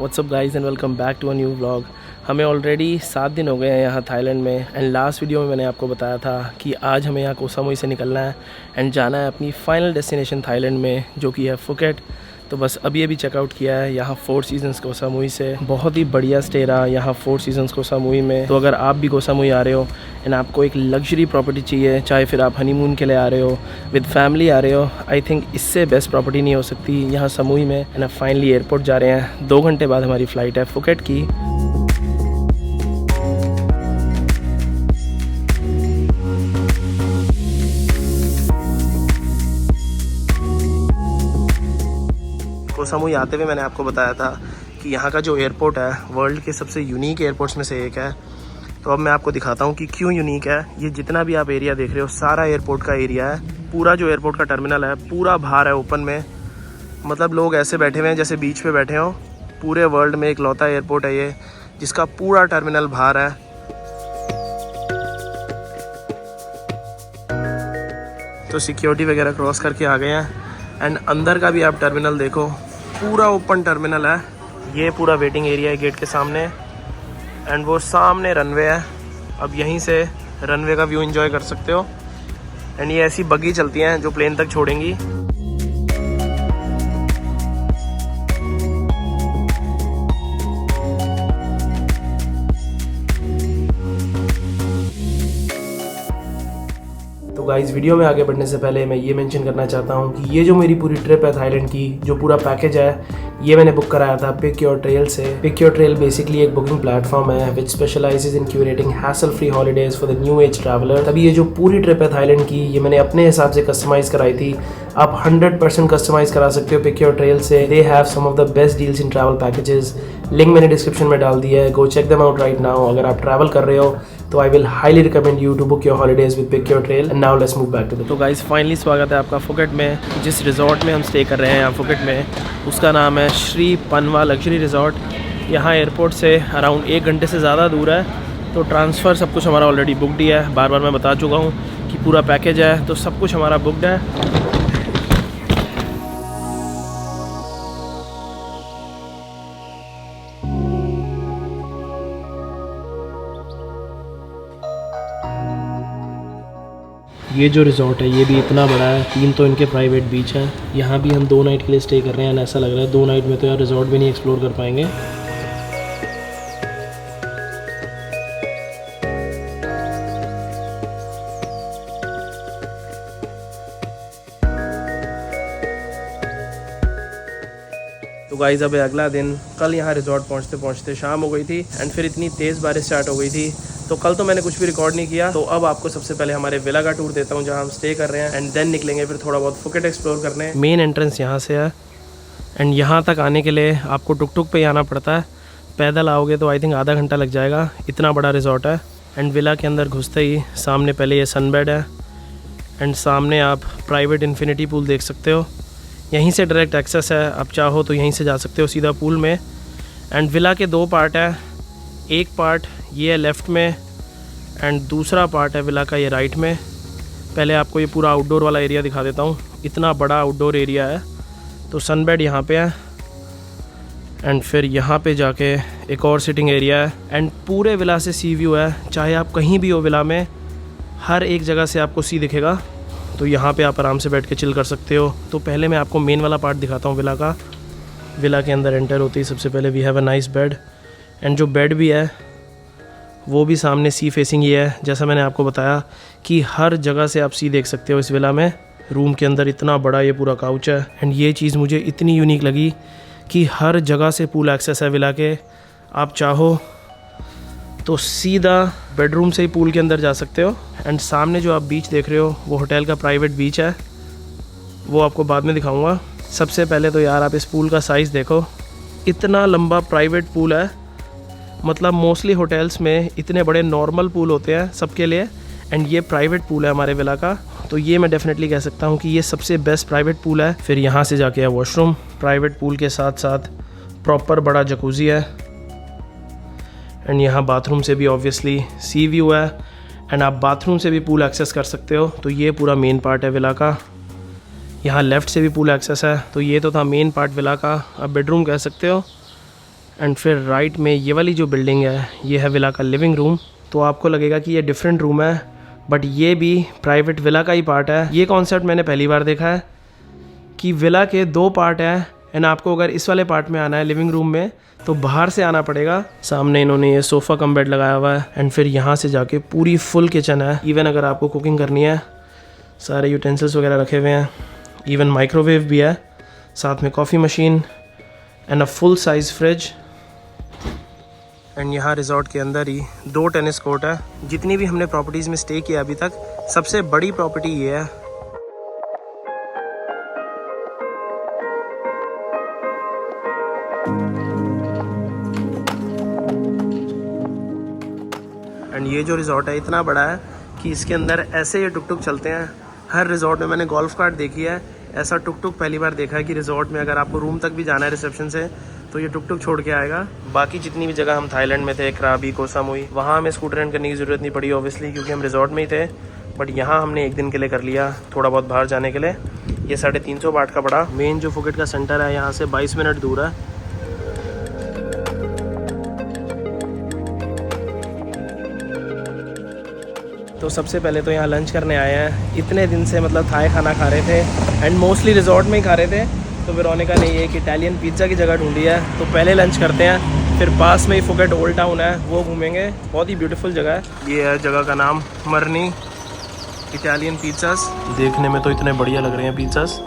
WhatsApp guys and welcome back to a new vlog. हमें already 7 दिन हो गए हैं यहाँ थाईलैंड में। एंड लास्ट वीडियो में मैंने आपको बताया था कि आज हमें यहाँ कोह सामुई से निकलना है एंड जाना है अपनी फ़ाइनल डेस्टिनेशन थाईलैंड में, जो कि है फुकेट। तो बस अभी चेकआउट किया है यहाँ 4 सीजन्स कोह सामुई से। बहुत ही बढ़िया स्टे रहा यहाँ 4 सीजन्स कोह सामुई में। तो अगर आप भी कोह सामुई आ रहे हो एंड आपको एक लग्जरी प्रॉपर्टी चाहिए, चाहे फिर आप हनीमून के लिए आ रहे हो, विद फैमिली आ रहे हो, आई थिंक इससे बेस्ट प्रॉपर्टी नहीं हो सकती यहाँ सामुई में। एंड अब फाइनली एयरपोर्ट जा रहे हैं। 2 घंटे बाद हमारी फ़्लाइट है फुकेट की। कोह सामुई आते हुए मैंने आपको बताया था कि यहाँ का जो एयरपोर्ट है वर्ल्ड के सबसे यूनिक एयरपोर्ट्स में से एक है। तो अब मैं आपको दिखाता हूँ कि क्यों यूनिक है। ये जितना भी आप एरिया देख रहे हो सारा एयरपोर्ट का एरिया है। पूरा जो एयरपोर्ट का टर्मिनल है पूरा बाहर है ओपन में। मतलब लोग ऐसे बैठे हुए हैं जैसे बीच पे बैठे हों। पूरे वर्ल्ड में एक लौता एयरपोर्ट है ये जिसका पूरा टर्मिनल बाहर है। तो सिक्योरिटी वगैरह क्रॉस करके आ गए हैं। एंड अंदर का भी आप टर्मिनल देखो, पूरा ओपन टर्मिनल है। ये पूरा वेटिंग एरिया है गेट के सामने एंड वो सामने रनवे है। अब यहीं से रनवे का व्यू एंजॉय कर सकते हो। एंड ये ऐसी बग्गी चलती हैं जो प्लेन तक छोड़ेंगी। तो गाइस, वीडियो में आगे बढ़ने से पहले मैं ये मेंशन करना चाहता हूँ कि ये जो मेरी पूरी ट्रिप है थाईलैंड की, जो पूरा पैकेज है, ये मैंने बुक कराया था पिक योर ट्रेल से। पिक योर ट्रेल बेसिकली एक बुकिंग प्लेटफॉर्म है which specialises in curating hassle free holidays for the new age traveller. तभी ये जो पूरी ट्रिप है थाईलैंड की, ये मैंने अपने हिसाब से कस्टमाइज़ कराई थी। आप 100% कस्टमाइज़ करा सकते हो पिक योर ट्रेल से। They have some of the best deals in travel packages. Link मैंने डिस्क्रिप्शन में डाल दिया है, go check them out right now. अगर आप ट्रैवल कर रहे हो तो I will highly recommend you to book your holidays with Pick Your Trail. And now let's move back to the. तो गाइस, फाइनली स्वागत है आपका फुकेट में। जिस रिजॉर्ट में हम स्टे कर रहे हैं यहाँ फुकेट में, उसका नाम है श्री पनवा लग्जरी रिजॉर्ट। यहाँ एयरपोर्ट से अराउंड 1 घंटे से ज़्यादा दूर है। तो ट्रांसफ़र सब कुछ हमारा ऑलरेडी बुकड ही है। बार बार मैं बता चुका हूँ कि पूरा पैकेज है, तो सब कुछ हमारा बुकड है। ये जो रिज़ॉर्ट है ये भी इतना बड़ा है। 3 तो इनके प्राइवेट बीच हैं। यहाँ भी हम 2 नाइट के लिए स्टे कर रहे हैं। ऐसा लग रहा है 2 नाइट में तो यार रिज़ॉर्ट भी नहीं एक्सप्लोर कर पाएंगे। तो गाइस, अब अगला दिन। कल यहाँ रिज़ॉर्ट पहुँचते पहुँचते शाम हो गई थी एंड फिर इतनी तेज़ बारिश स्टार्ट हो गई थी, तो कल तो मैंने कुछ भी रिकॉर्ड नहीं किया। तो अब आपको सबसे पहले हमारे विला का टूर देता हूँ जहाँ हम स्टे कर रहे हैं एंड देन निकलेंगे फिर थोड़ा बहुत फुकेट एक्सप्लोर करने। मेन एंट्रेंस यहाँ से है एंड यहाँ तक आने के लिए आपको टुक टुक पे ही आना पड़ता है। पैदल आओगे तो आई थिंक आधा घंटा लग जाएगा, इतना बड़ा रिजॉर्ट है। एंड विला के अंदर घुसते ही सामने पहले ये सनबेड है एंड सामने आप प्राइवेट इन्फिनिटी पूल देख सकते हो। यहीं से डायरेक्ट एक्सेस है, आप चाहो तो यहीं से जा सकते हो सीधा पूल में। एंड विला के 2 पार्ट है। एक पार्ट ये है लेफ़्ट में एंड दूसरा पार्ट है विला का ये राइट में। पहले आपको ये पूरा आउटडोर वाला एरिया दिखा देता हूँ। इतना बड़ा आउटडोर एरिया है। तो सनबेड यहाँ पे है एंड फिर यहाँ पे जाके एक और सिटिंग एरिया है एंड पूरे विला से सी व्यू है। चाहे आप कहीं भी हो विला में, हर एक जगह से आपको सी दिखेगा। तो यहाँ पे आप आराम से बैठ के चिल कर सकते हो। तो पहले मैं आपको मेन वाला पार्ट दिखाता हूँ विला का। विला के अंदर एंटर होती है सबसे पहले we have a nice bed and जो बेड भी है वो भी सामने सी फेसिंग ही है। जैसा मैंने आपको बताया कि हर जगह से आप सी देख सकते हो इस विला में। रूम के अंदर इतना बड़ा ये पूरा काउच है एंड ये चीज़ मुझे इतनी यूनिक लगी कि हर जगह से पूल एक्सेस है विला के। आप चाहो तो सीधा बेडरूम से ही पूल के अंदर जा सकते हो। एंड सामने जो आप बीच देख रहे हो वो होटल का प्राइवेट बीच है, वो आपको बाद में दिखाऊंगा। सबसे पहले तो यार आप इस पूल का साइज़ देखो, इतना लंबा प्राइवेट पूल है। मतलब मोस्टली होटल्स में इतने बड़े नॉर्मल पूल होते हैं सबके लिए एंड ये प्राइवेट पूल है हमारे विला का। तो ये मैं डेफिनेटली कह सकता हूँ कि ये सबसे बेस्ट प्राइवेट पूल है। फिर यहाँ से जाके है वॉशरूम। प्राइवेट पूल के साथ साथ प्रॉपर बड़ा जकूज़ी है एंड यहाँ बाथरूम से भी ऑब्वियसली सी व्यू है एंड आप बाथरूम से भी पूल एक्सेस कर सकते हो। तो ये पूरा मेन पार्ट है विला का। यहाँ लेफ़्ट से भी पूल एक्सेस है। तो ये तो था मेन पार्ट विला का, आप बेडरूम कह सकते हो। एंड फिर राइट में ये वाली जो बिल्डिंग है ये है विला का लिविंग रूम। तो आपको लगेगा कि ये डिफरेंट रूम है, बट ये भी प्राइवेट विला का ही पार्ट है। ये कॉन्सेप्ट मैंने पहली बार देखा है कि विला के 2 पार्ट हैं, एंड आपको अगर इस वाले पार्ट में आना है लिविंग रूम में तो बाहर से आना पड़ेगा। सामने इन्होंने ये सोफ़ा कम बेड लगाया हुआ है, एंड फिर यहाँ से जाके पूरी फुल किचन है। इवन अगर आपको कुकिंग करनी है, सारे यूटेंसिल्स वगैरह रखे हुए हैं, इवन माइक्रोवेव भी है, साथ में coffee machine and a full size fridge. And यहाँ रिजॉर्ट के अंदर ही 2 टेनिस कोर्ट है। जितनी भी हमने प्रॉपर्टीज़ में स्टे किया अभी तक, सबसे बड़ी प्रॉपर्टी ये है। एंड ये जो रिजॉर्ट है इतना बड़ा है कि इसके अंदर ऐसे ये टुक टुक चलते हैं। हर रिजॉर्ट में मैंने गोल्फ कार्ट देखी है, ऐसा टुक टुक पहली बार देखा है कि रिजॉर्ट में अगर आपको रूम तक भी जाना है रिसेप्शन से तो ये टुक टुक छोड़ के आएगा। बाकी जितनी भी जगह हम थाईलैंड में थे, कराबी, कोह सामुई, वहाँ हमें स्कूटर रेंट करने की ज़रूरत नहीं पड़ी ऑब्वियसली, क्योंकि हम रिजॉर्ट में ही थे। बट यहाँ हमने एक दिन के लिए कर लिया, थोड़ा बहुत बाहर जाने के लिए। ये 350 बाट का पड़ा। मेन जो फुकेट का सेंटर है यहाँ से 22 मिनट दूर है। तो सबसे पहले तो यहाँ लंच करने आए हैं। इतने दिन से मतलब थाई खाना खा रहे थे एंड मोस्टली रिजॉर्ट में ही खा रहे थे, तो वेरोनिका ने ये एक इटालियन पिज़्ज़ा की जगह ढूंढी है, तो पहले लंच करते हैं, फिर पास में ही फुकेट ओल्ड टाउन है वो घूमेंगे। बहुत ही ब्यूटीफुल जगह है। ये है जगह का नाम, मरनी इटालियन पिज़्ज़ास। देखने में तो इतने बढ़िया लग रहे हैं पिज़्ज़ास।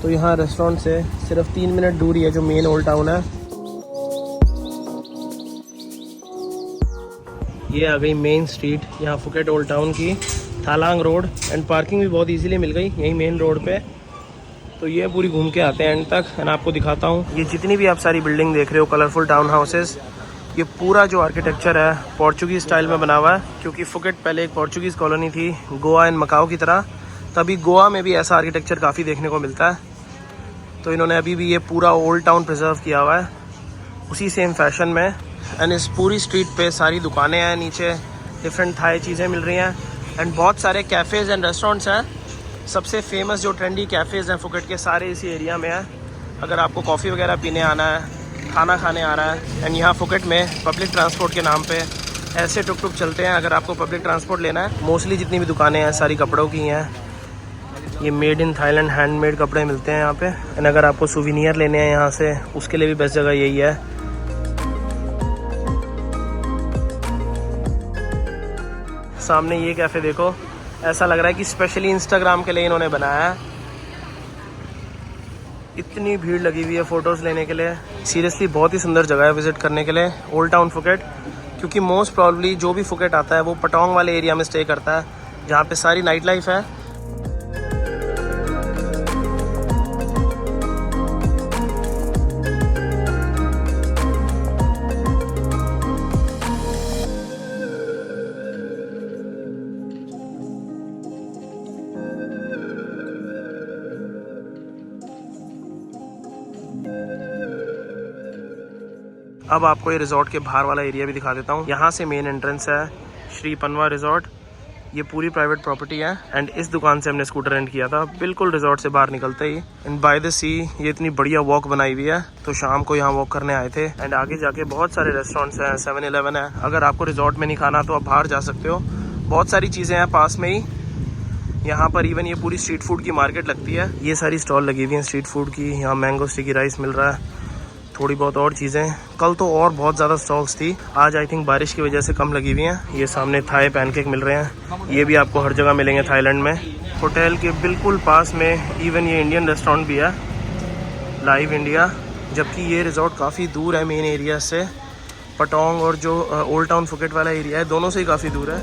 तो यहाँ रेस्टोरेंट से सिर्फ 3 मिनट दूर ही है जो मेन ओल्ड टाउन है। ये आ गई मेन स्ट्रीट यहाँ फुकेट ओल्ड टाउन की, थालांग रोड। एंड पार्किंग भी बहुत इजीली मिल गई यही मेन रोड पे। तो ये पूरी घूम के आते हैं एंड तक, एंड आपको दिखाता हूँ। ये जितनी भी आप सारी बिल्डिंग देख रहे हो, कलरफुल टाउन हाउसेस, ये पूरा जो आर्किटेक्चर है पोर्चुगीज़ स्टाइल में बना हुआ है, क्योंकि फुकेट पहले एक पोर्चुगीज़ कॉलोनी थी गोवा एंड मकाओ की तरह। तभी गोवा में भी ऐसा आर्किटेक्चर काफ़ी देखने को मिलता है। तो इन्होंने अभी भी ये पूरा ओल्ड टाउन प्रिजर्व किया हुआ है उसी सेम फैशन में। एंड इस पूरी स्ट्रीट पे सारी दुकानें हैं, नीचे डिफरेंट थाई चीज़ें मिल रही हैं, एंड बहुत सारे कैफ़ेज़ एंड रेस्टोरेंट्स हैं। सबसे फेमस जो ट्रेंडी कैफ़ेज़ हैं फुकेट के, सारे इसी एरिया में हैं। अगर आपको कॉफ़ी वगैरह पीने आना है, खाना खाने आ रहा है, एंड यहाँ फुकेट में पब्लिक ट्रांसपोर्ट के नाम पे ऐसे टुक टुक चलते हैं। अगर आपको पब्लिक ट्रांसपोर्ट लेना है, मोस्टली जितनी भी दुकानें हैं सारी कपड़ों की हैं। ये मेड इन थाईलैंड हैंडमेड कपड़े मिलते हैं यहाँ पे। एंड अगर आपको सुविनियर लेने हैं यहाँ से, उसके लिए भी बेस्ट जगह यही है। सामने ये कैफ़े देखो, ऐसा लग रहा है कि स्पेशली इंस्टाग्राम के लिए इन्होंने बनाया है। इतनी भीड़ लगी हुई है फ़ोटोज़ लेने के लिए। सीरियसली बहुत ही सुंदर जगह है विज़िट करने के लिए ओल्ड टाउन फुकेट, क्योंकि मोस्ट प्रॉब्ली जो भी फुकेट आता है वो पटोंग वाले एरिया में स्टे करता है, जहाँ पे सारी नाइट लाइफ है। अब आपको ये रिजॉर्ट के बाहर वाला एरिया भी दिखा देता हूँ। यहाँ से मेन एंट्रेंस है श्री पनवा रिजॉर्ट। ये पूरी प्राइवेट प्रॉपर्टी है, एंड इस दुकान से हमने स्कूटर रेंट किया था बिल्कुल रिजॉर्ट से बाहर निकलते ही। एंड बाय द सी ये इतनी बढ़िया वॉक बनाई हुई है, तो शाम को यहाँ वॉक करने आए थे। एंड आगे जाके बहुत सारे रेस्टोरेंट्स हैं, 7-Eleven है। अगर आपको रिजॉर्ट में नहीं खाना तो आप बाहर जा सकते हो, बहुत सारी चीज़ें हैं पास में ही। यहाँ पर इवन ये पूरी स्ट्रीट फूड की मार्केट लगती है। ये सारी स्टॉल लगी हुई हैं स्ट्रीट फूड की। यहाँ मैंगो स्टिकी राइस मिल रहा है, थोड़ी बहुत और चीज़ें। कल तो और बहुत ज़्यादा स्टॉल्स थी, आज आई थिंक बारिश की वजह से कम लगी हुई हैं। ये सामने थाई पैनकेक मिल रहे हैं, ये भी आपको हर जगह मिलेंगे थाईलैंड में। होटल के बिल्कुल पास में इवन ये इंडियन रेस्टोरेंट भी है, लाइव इंडिया। जबकि ये रिजॉर्ट काफ़ी दूर है मेन एरिया से। पटोंग और जो ओल्ड टाउन फुकेट वाला एरिया है, दोनों से ही काफ़ी दूर है।